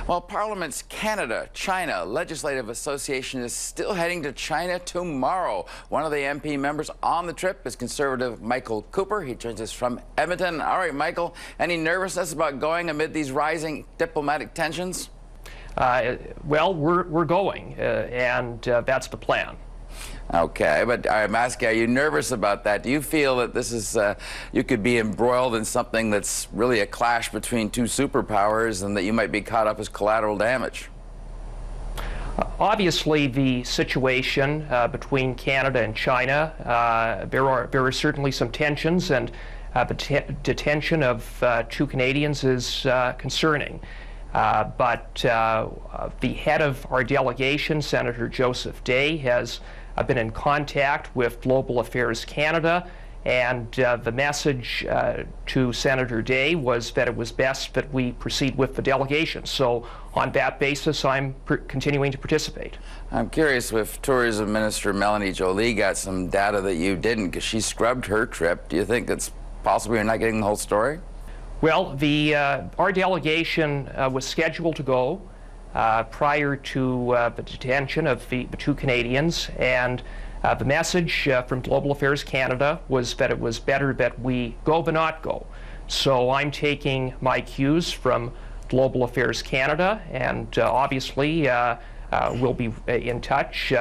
Well, Parliament's Canada-China Legislative Association is still heading to China tomorrow. One of the MP members on the trip is Conservative Michael Cooper. He joins us from Edmonton. All right, Michael, any nervousness about going amid these rising diplomatic tensions? Well, we're going, and that's the plan. Okay, but I'm asking, are you nervous about that? Do you feel that this is, you could be embroiled in something that's really a clash between two superpowers and that you might be caught up as collateral damage? Obviously, the situation between Canada and China, there are certainly some tensions, and the detention of two Canadians is concerning. But the head of our delegation, Senator Joseph Day, has been in contact with Global Affairs Canada, and the message to Senator Day was that it was best that we proceed with the delegation. So on that basis, I'm continuing to participate. I'm curious if Tourism Minister Melanie Joly got some data that you didn't, because she scrubbed her trip. Do you think it's possible you're not getting the whole story? Well, our delegation was scheduled to go prior to the detention of the two Canadians, and the message from Global Affairs Canada was that it was better that we go than not go. So I'm taking my cues from Global Affairs Canada, and obviously we'll be in touch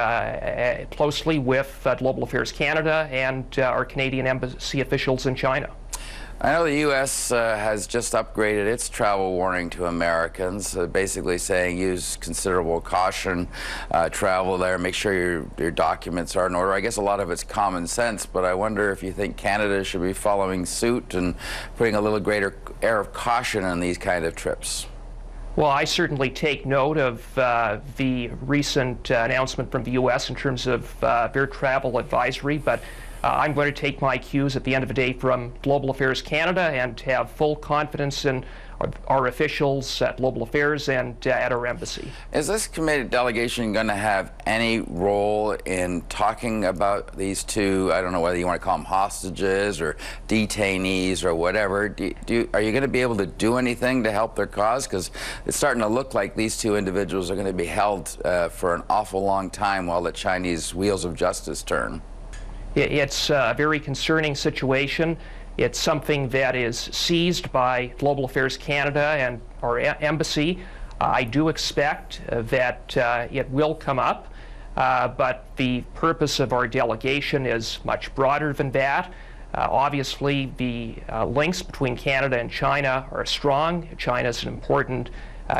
closely with Global Affairs Canada and our Canadian embassy officials in China. I know the U.S. has just upgraded its travel warning to Americans, basically saying use considerable caution, travel there, make sure your documents are in order. I guess a lot of it's common sense, but I wonder if you think Canada should be following suit and putting a little greater air of caution on these kind of trips. Well, I certainly take note of the recent announcement from the U.S. in terms of their travel advisory, but I'm going to take my cues at the end of the day from Global Affairs Canada and have full confidence in our officials at Global Affairs and at our embassy. Is this committee delegation going to have any role in talking about these two, I don't know whether you want to call them hostages or detainees or whatever, are you going to be able to do anything to help their cause? Because it's starting to look like these two individuals are going to be held for an awful long time while the Chinese wheels of justice turn. It's a very concerning situation. It's something that is seized by Global Affairs Canada and our embassy. I do expect that it will come up, but the purpose of our delegation is much broader than that. Obviously, the links between Canada and China are strong. China is an important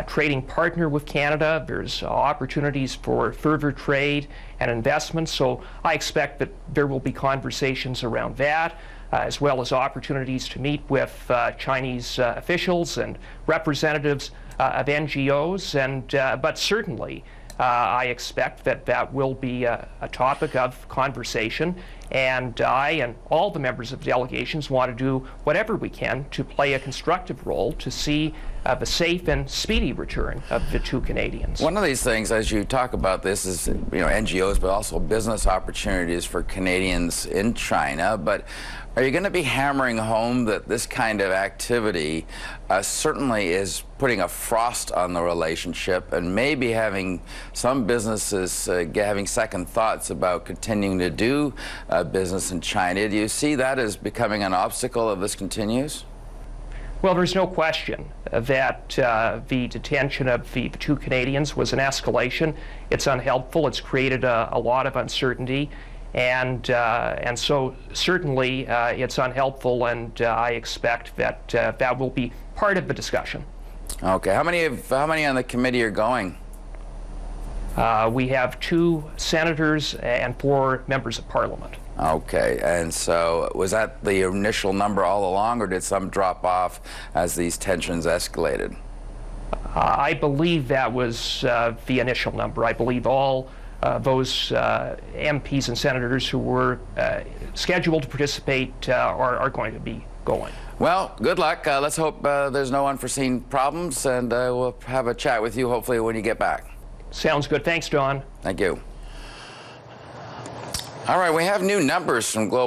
trading partner with Canada. There's opportunities for further trade and investment, so I expect that there will be conversations around that, as well as opportunities to meet with Chinese officials and representatives of NGOs, and but certainly I expect that that will be a topic of conversation, and I and all the members of delegations want to do whatever we can to play a constructive role to see the safe and speedy return of the two Canadians. One of these things, as you talk about this, is NGOs, but also business opportunities for Canadians in China. But are you going to be hammering home that this kind of activity certainly is putting a frost on the relationship and maybe having some businesses having second thoughts about continuing to do business in China? Do you see that as becoming an obstacle if this continues? Well, there's no question that the detention of the two Canadians was an escalation. It's unhelpful. It's created a lot of uncertainty. And so certainly it's unhelpful, and I expect that that will be part of the discussion. Okay. How many on the committee are going? We have 2 senators and 4 members of Parliament. Okay, and so was that the initial number all along, or did some drop off as these tensions escalated? I believe that was the initial number. I believe all those MPs and senators who were scheduled to participate are going to be going. Well, good luck. Let's hope there's no unforeseen problems, and we'll have a chat with you hopefully when you get back. Sounds good. Thanks, Don. Thank you. All right, we have new numbers from Global